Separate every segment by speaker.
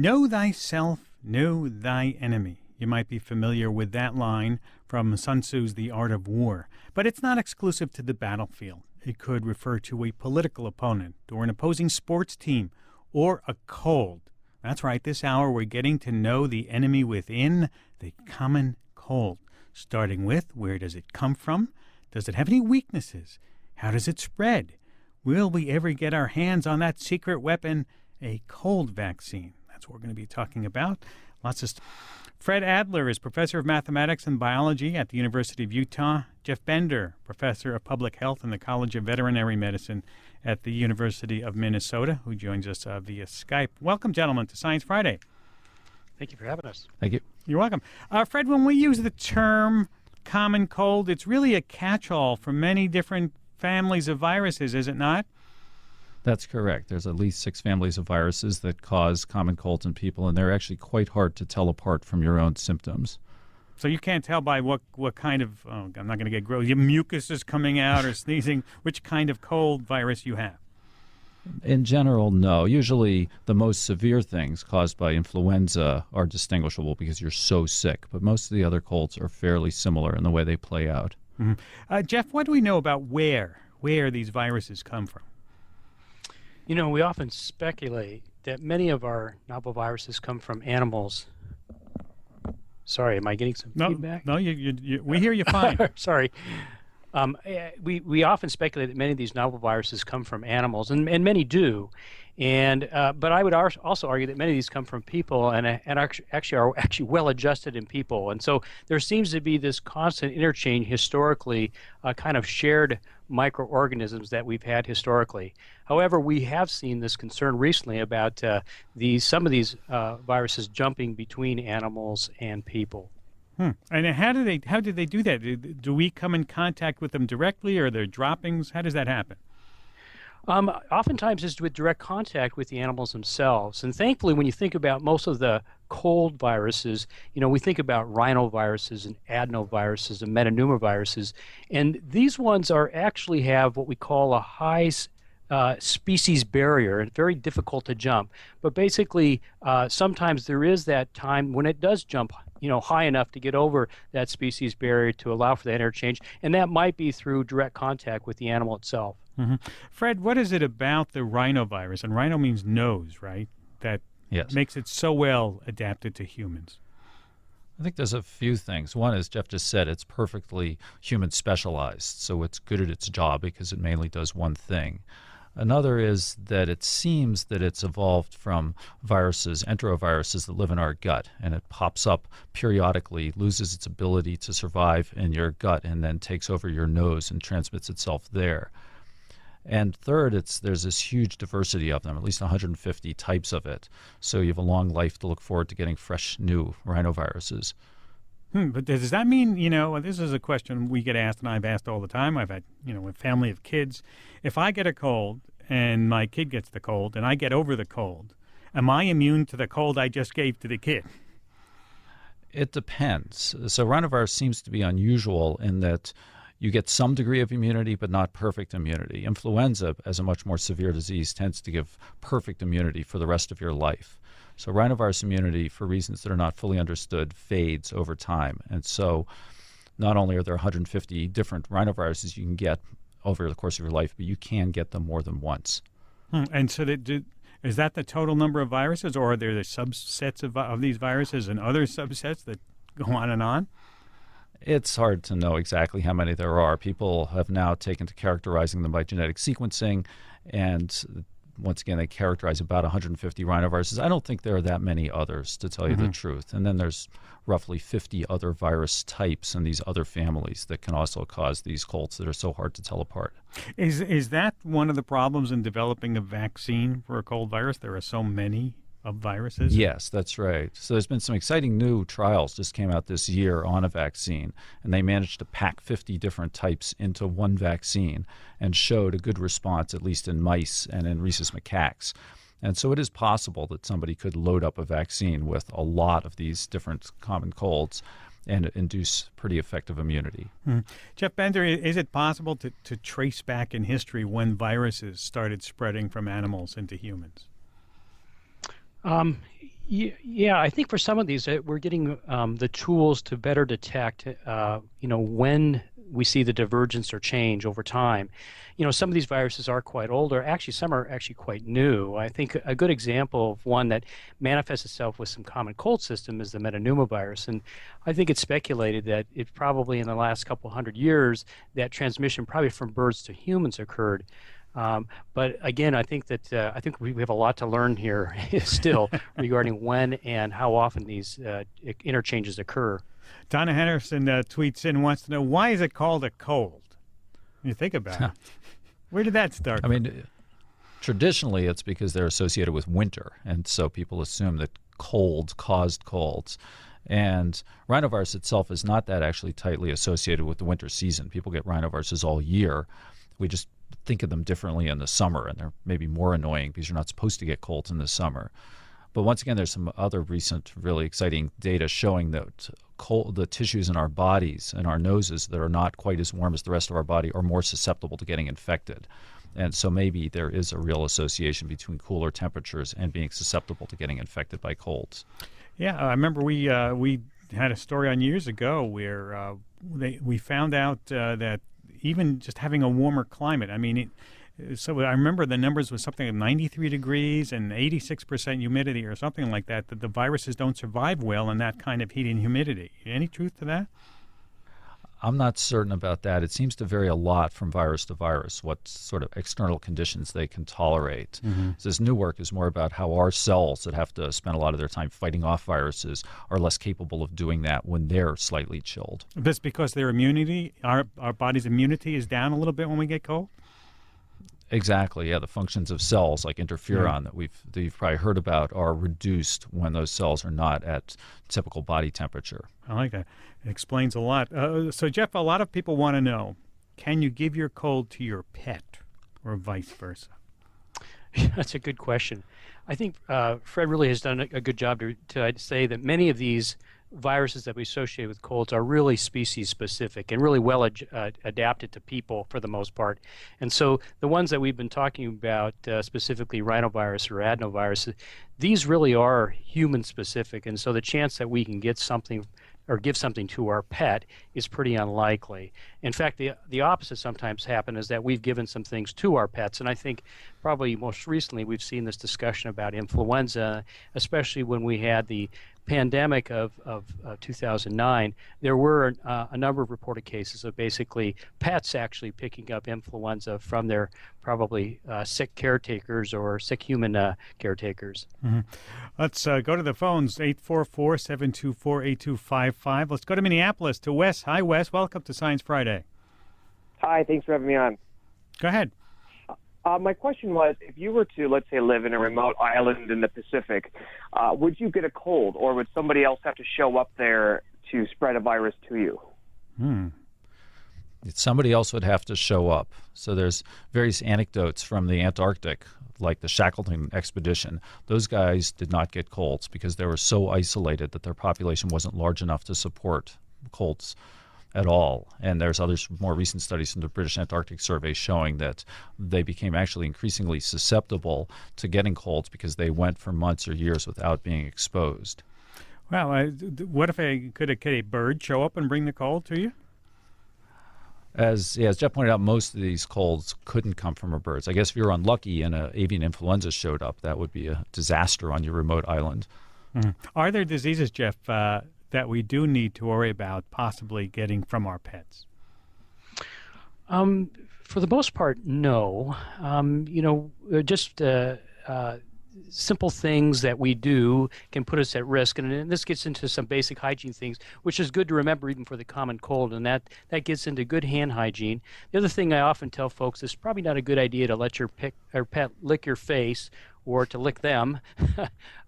Speaker 1: Know thyself, know thy enemy. You might be familiar with that line from Sun Tzu's The Art of War, but it's not exclusive to the battlefield. It could refer to a political opponent or an opposing sports team or a cold. That's right, this hour we're getting to know the enemy within, the common cold. Starting with, where does it come from? Does it have any weaknesses? How does it spread? Will we ever get our hands on that secret weapon, a cold vaccine? That's what we're going to be talking about. Fred Adler is professor of mathematics and biology at the University of Utah. Jeff Bender, professor of public health in the College of Veterinary Medicine at the University of Minnesota, who joins us via Skype. Welcome, gentlemen, to Science Friday.
Speaker 2: Thank you for having us.
Speaker 3: Thank you.
Speaker 1: You're welcome. Fred, when we use the term common cold, it's really a catch-all for many different families of viruses, is it not?
Speaker 3: That's correct. There's at least 6 families of viruses that cause common colds in people, and they're actually quite hard to tell apart from your own symptoms.
Speaker 1: So you can't tell by what kind of, I'm not going to get gross, your mucus is coming out or sneezing, which kind of cold virus you have?
Speaker 3: In general, no. Usually the most severe things caused by influenza are distinguishable because you're so sick, but most of the other colds are fairly similar in the way they play out.
Speaker 1: Mm-hmm. Jeff, what do we know about where these viruses come from?
Speaker 2: You know, we often speculate that many of our novel viruses come from animals. Sorry, am I getting some feedback?
Speaker 1: No, we hear you fine.
Speaker 2: Sorry. We often speculate that many of these novel viruses come from animals, and many do. But I would also argue that many of these come from people and are actually well adjusted in people. And so there seems to be this constant interchange historically, kind of shared microorganisms that we've had historically. However, we have seen this concern recently about some of these viruses jumping between animals and people.
Speaker 1: And how did they do that? Do we come in contact with them directly, or their droppings? How does that happen?
Speaker 2: Oftentimes it's with direct contact with the animals themselves. And thankfully, when you think about most of the cold viruses, you know, we think about rhinoviruses and adenoviruses and metapneumoviruses. And these ones actually have what we call a high species barrier, and very difficult to jump. But basically, sometimes there is that time when it does jump, you know, high enough to get over that species barrier to allow for that interchange, and that might be through direct contact with the animal itself.
Speaker 1: Mm-hmm. Fred, what is it about the rhinovirus? And rhino means nose, right? That makes it so well adapted to humans.
Speaker 3: I think there's a few things. One, as Jeff just said, it's perfectly human specialized, so it's good at its job because it mainly does one thing. Another is that it seems that it's evolved from viruses, enteroviruses that live in our gut, and it pops up periodically, loses its ability to survive in your gut, and then takes over your nose and transmits itself there. And third, there's this huge diversity of them, at least 150 types of it. So you have a long life to look forward to getting fresh new rhinoviruses.
Speaker 1: But does that mean, you know, this is a question we get asked, and I've asked all the time. I've had, you know, a family of kids. If I get a cold and my kid gets the cold and I get over the cold, am I immune to the cold I just gave to the kid?
Speaker 3: It depends. So rhinovirus seems to be unusual in that you get some degree of immunity, but not perfect immunity. Influenza, as a much more severe disease, tends to give perfect immunity for the rest of your life. So rhinovirus immunity, for reasons that are not fully understood, fades over time. And so not only are there 150 different rhinoviruses you can get over the course of your life, but you can get them more than once.
Speaker 1: And so is that the total number of viruses, or are there the subsets of these viruses and other subsets that go on and on?
Speaker 3: It's hard to know exactly how many there are. People have now taken to characterizing them by genetic sequencing, and once again, they characterize about 150 rhinoviruses. I don't think there are that many others, to tell you the truth. And then there's roughly 50 other virus types in these other families that can also cause these colds that are so hard to tell apart.
Speaker 1: Is that one of the problems in developing a vaccine for a cold virus? There are so many of viruses?
Speaker 3: Yes, that's right. So there's been some exciting new trials just came out this year on a vaccine, and they managed to pack 50 different types into one vaccine and showed a good response, at least in mice and in rhesus macaques. And so it is possible that somebody could load up a vaccine with a lot of these different common colds and induce pretty effective immunity.
Speaker 1: Jeff Bender, is it possible to trace back in history when viruses started spreading from animals into humans?
Speaker 2: Yeah, I think for some of these, we're getting the tools to better detect, when we see the divergence or change over time. Some of these viruses are quite older. Actually, some are actually quite new. I think a good example of one that manifests itself with some common cold system is the metapneumovirus. And I think it's speculated that it probably in the last couple hundred years, that transmission probably from birds to humans occurred. But again, I think we have a lot to learn here still regarding when and how often these interchanges occur.
Speaker 1: Donna Henderson tweets in, wants to know, why is it called a cold? When you think about it. Where did that start?
Speaker 3: I mean, traditionally it's because they're associated with winter, and so people assume that colds caused colds. And rhinovirus itself is not that actually tightly associated with the winter season. People get rhinoviruses all year. We just think of them differently in the summer, and they're maybe more annoying because you're not supposed to get colds in the summer. But once again, there's some other recent really exciting data showing that the tissues in our bodies and our noses that are not quite as warm as the rest of our body are more susceptible to getting infected. And so maybe there is a real association between cooler temperatures and being susceptible to getting infected by colds.
Speaker 1: Yeah, I remember we had a story on years ago where we found out that even just having a warmer climate, so I remember the numbers was something like 93 degrees and 86% humidity or something like that the viruses don't survive well in that kind of heat and humidity. Any truth to that?
Speaker 3: I'm not certain about that. It seems to vary a lot from virus to virus, what sort of external conditions they can tolerate.
Speaker 1: Mm-hmm.
Speaker 3: So this new work is more about how our cells that have to spend a lot of their time fighting off viruses are less capable of doing that when they're slightly chilled.
Speaker 1: That's because their immunity, our body's immunity is down a little bit when we get cold?
Speaker 3: Exactly, yeah. The functions of cells like interferon that you've probably heard about are reduced when those cells are not at typical body temperature.
Speaker 1: I like that. It explains a lot. So, Jeff, a lot of people want to know, can you give your cold to your pet or vice versa?
Speaker 2: That's a good question. I think Fred really has done a good job to say that many of these viruses that we associate with colds are really species specific and really well adapted to people for the most part. And so the ones that we've been talking about, specifically rhinovirus or adenovirus, these really are human specific. And so the chance that we can get something or give something to our pet is pretty unlikely. In fact, the opposite sometimes happens is that we've given some things to our pets. And I think probably most recently we've seen this discussion about influenza, especially when we had the pandemic of 2009. There were a number of reported cases of basically pets actually picking up influenza from their probably sick caretakers or sick human caretakers.
Speaker 1: Mm-hmm. Let's go to the phones, 844-724-8255. Let's go to Minneapolis, to Wes. Hi, Wes. Welcome to Science Friday.
Speaker 4: Hi, thanks for having me on.
Speaker 1: Go ahead.
Speaker 4: My question was, if you were to, let's say, live in a remote island in the Pacific, would you get a cold, or would somebody else have to show up there to spread a virus to you?
Speaker 3: Somebody else would have to show up. So there's various anecdotes from the Antarctic, like the Shackleton expedition. Those guys did not get colds because they were so isolated that their population wasn't large enough to support colds at all. And there's others, more recent studies from the British Antarctic Survey showing that they became actually increasingly susceptible to getting colds because they went for months or years without being exposed.
Speaker 1: Well, what if could a bird show up and bring the cold to you?
Speaker 3: As Jeff pointed out, most of these colds couldn't come from our birds. I guess if you're unlucky and an avian influenza showed up, that would be a disaster on your remote island.
Speaker 1: Mm-hmm. Are there diseases, Jeff, that we do need to worry about possibly getting from our pets?
Speaker 2: For the most part, no. Just simple things that we do can put us at risk. And this gets into some basic hygiene things, which is good to remember even for the common cold. And that gets into good hand hygiene. The other thing I often tell folks is probably not a good idea to let your pet lick your face or to lick them,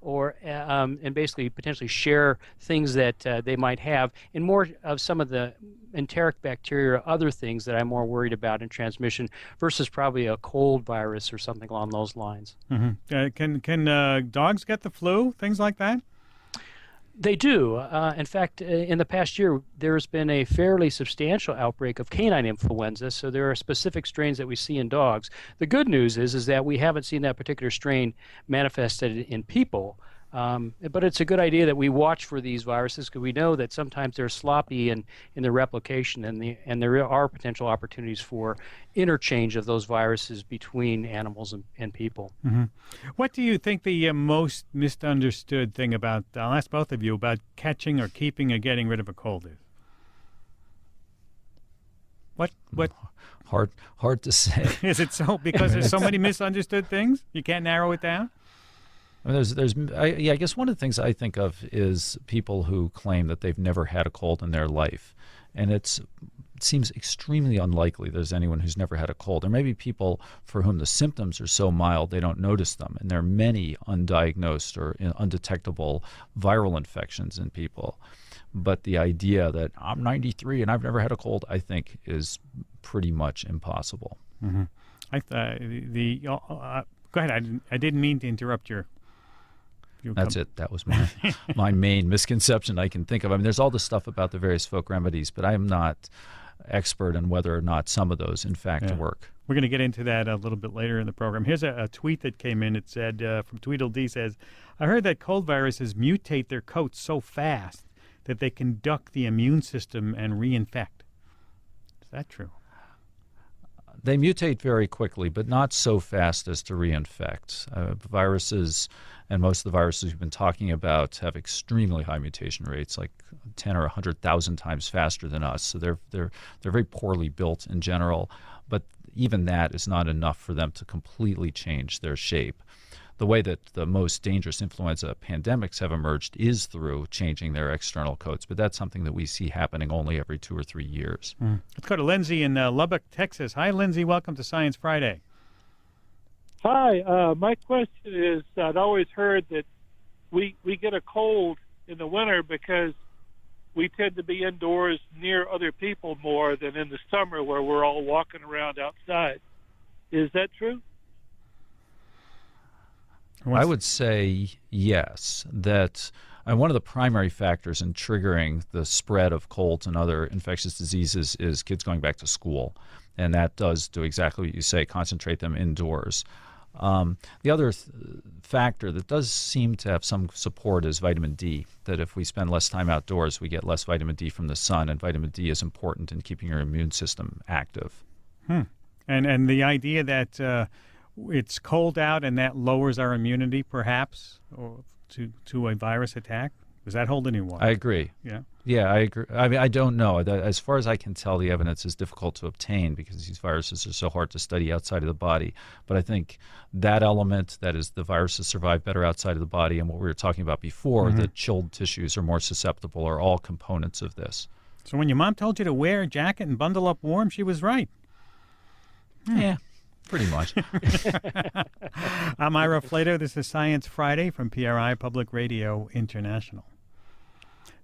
Speaker 2: or and basically potentially share things that they might have, and more of some of the enteric bacteria or other things that I'm more worried about in transmission versus probably a cold virus or something along those lines.
Speaker 1: Mm-hmm. Can dogs get the flu, things like that?
Speaker 2: They do. In fact, in the past year, there's been a fairly substantial outbreak of canine influenza, so there are specific strains that we see in dogs. The good news is that we haven't seen that particular strain manifested in people, But it's a good idea that we watch for these viruses because we know that sometimes they're sloppy in their replication, and there are potential opportunities for interchange of those viruses between animals and people.
Speaker 1: Mm-hmm. What do you think the most misunderstood thing about, I'll ask both of you, about catching or keeping or getting rid of a cold is? What?
Speaker 3: Hard to say.
Speaker 1: Is it so because there's so many misunderstood things? You can't narrow it down?
Speaker 3: I mean, I guess one of the things I think of is people who claim that they've never had a cold in their life. And it seems extremely unlikely there's anyone who's never had a cold. There may be people for whom the symptoms are so mild they don't notice them. And there are many undiagnosed or undetectable viral infections in people. But the idea that I'm 93 and I've never had a cold, I think, is pretty much impossible.
Speaker 1: Mm-hmm. Go ahead. I didn't mean to interrupt your.
Speaker 3: That's it. That was my main misconception I can think of. I mean, there's all this stuff about the various folk remedies, but I am not expert on whether or not some of those, in fact, work.
Speaker 1: We're going to get into that a little bit later in the program. Here's a tweet that came in. It said, from Tweedledee says, I heard that cold viruses mutate their coats so fast that they can duck the immune system and reinfect. Is that true?
Speaker 3: They mutate very quickly, but not so fast as to reinfect. Viruses, and most of the viruses we've been talking about, have extremely high mutation rates, like 10 or 100,000 times faster than us. So they're very poorly built in general, but even that is not enough for them to completely change their shape. The way that the most dangerous influenza pandemics have emerged is through changing their external coats, but that's something that we see happening only every 2 or 3 years.
Speaker 1: Let's go to Lindsay in Lubbock, Texas. Hi, Lindsay. Welcome to Science Friday.
Speaker 5: Hi. My question is, I'd always heard that we get a cold in the winter because we tend to be indoors near other people more than in the summer where we're all walking around outside. Is that true?
Speaker 3: I would say yes, that one of the primary factors in triggering the spread of colds and other infectious diseases is kids going back to school. And that does do exactly what you say, concentrate them indoors. The other factor that does seem to have some support is vitamin D, that if we spend less time outdoors, we get less vitamin D from the sun, and vitamin D is important in keeping your immune system active.
Speaker 1: And the idea that it's cold out and that lowers our immunity, perhaps, or to a virus attack? Does that hold any water?
Speaker 3: I agree. Yeah, I agree. I mean, I don't know. As far as I can tell, the evidence is difficult to obtain because these viruses are so hard to study outside of the body. But I think that element, that is the viruses survive better outside of the body, and what we were talking about before, that chilled tissues are more susceptible, are all components of this.
Speaker 1: So when your mom told you to wear a jacket and bundle up warm, she was right.
Speaker 3: Yeah. Pretty much.
Speaker 1: I'm Ira Flato. This is Science Friday from PRI Public Radio International.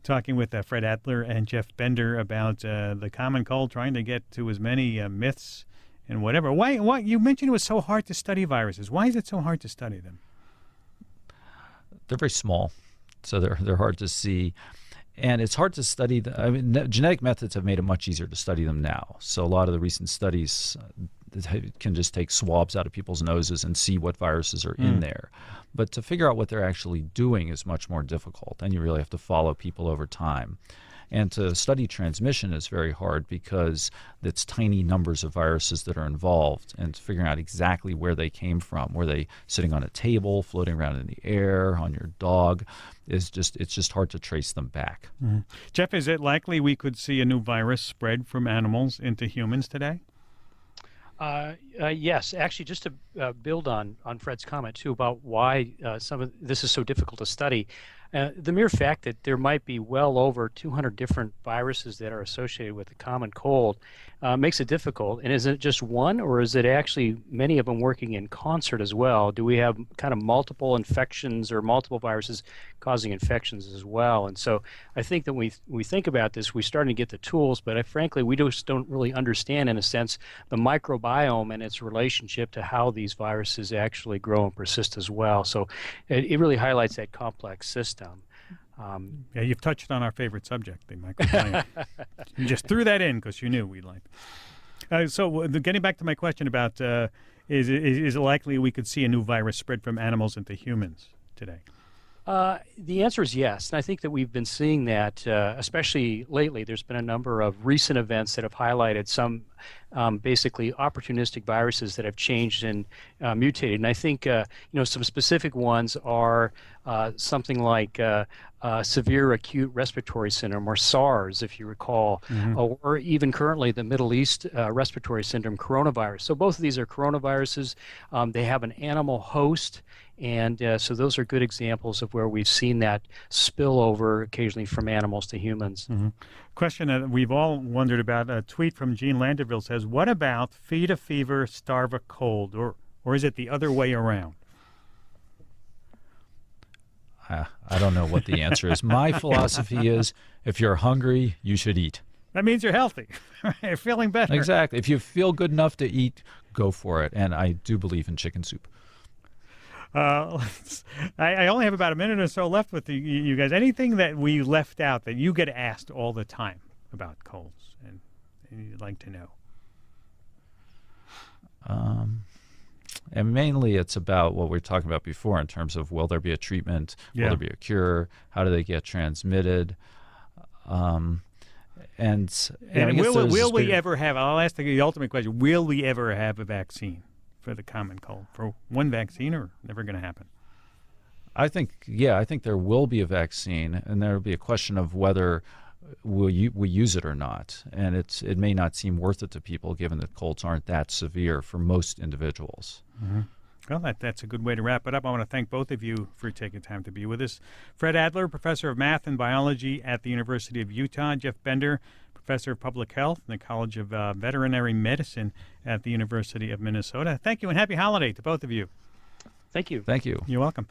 Speaker 1: Talking with Fred Adler and Jeff Bender about the common cold, trying to get to as many myths and whatever. Why you mentioned it was so hard to study viruses. Why is it so hard to study them?
Speaker 3: They're very small, so they're hard to see. And it's hard to study genetic methods have made it much easier to study them now. So a lot of the recent studies can just take swabs out of people's noses and see what viruses are in there. But to figure out what they're actually doing is much more difficult, and you really have to follow people over time. And to study transmission is very hard because it's tiny numbers of viruses that are involved, and figuring out exactly where they came from. Were they sitting on a table, floating around in the air, on your dog? It's just hard to trace them back.
Speaker 1: Jeff, is it likely we could see a new virus spread from animals into humans today?
Speaker 2: Yes, actually, just to build on Fred's comment too about why some of this is so difficult to study. The mere fact that there might be well over 200 different viruses that are associated with the common cold makes it difficult. And is it just one, or is it actually many of them working in concert as well? Do we have kind of multiple infections or multiple viruses causing infections as well? And so I think that we think about this, we're starting to get the tools, but frankly, we just don't really understand, in a sense, the microbiome and its relationship to how these viruses actually grow and persist as well. So it really highlights that complex system.
Speaker 1: Yeah, you've touched on our favorite subject, the microbiome. You just threw that in because you knew we'd like it. So getting back to my question about is it likely we could see a new virus spread from animals into humans today?
Speaker 2: The answer is yes, and I think that we've been seeing that, especially lately. There's been a number of recent events that have highlighted some basically opportunistic viruses that have changed and mutated. And I think some specific ones are something like severe acute respiratory syndrome, or SARS, if you recall, or even currently the Middle East Respiratory Syndrome, coronavirus. So both of these are coronaviruses. They have an animal host. And so those are good examples of where we've seen that spill over occasionally from animals to humans.
Speaker 1: Question that we've all wondered about, a tweet from Jean Landerville says, what about feed a fever, starve a cold, or is it the other way around?
Speaker 3: I don't know what the answer is. My philosophy is if you're hungry, you should eat.
Speaker 1: That means you're healthy. You're feeling better.
Speaker 3: Exactly. If you feel good enough to eat, go for it. And I do believe in chicken soup.
Speaker 1: I only have about a minute or so left with you guys. Anything that we left out that you get asked all the time about colds and you'd like to know?
Speaker 3: And mainly it's about what we were talking about before in terms of will there be a treatment, will there be a cure, how do they get transmitted, and
Speaker 1: will we ever have, I'll ask the ultimate question, will we ever have a vaccine for the common cold? For one vaccine, or never going to happen?
Speaker 3: I think there will be a vaccine, and there will be a question of whether we use it or not. And it may not seem worth it to people, given that colds aren't that severe for most individuals.
Speaker 1: Well, that's a good way to wrap it up. I want to thank both of you for taking time to be with us. Fred Adler, professor of math and biology at the University of Utah. Jeff Bender, professor of public health in the College of Veterinary Medicine at the University of Minnesota. Thank you, and happy holiday to both of you.
Speaker 2: Thank you.
Speaker 3: Thank you.
Speaker 1: You're welcome.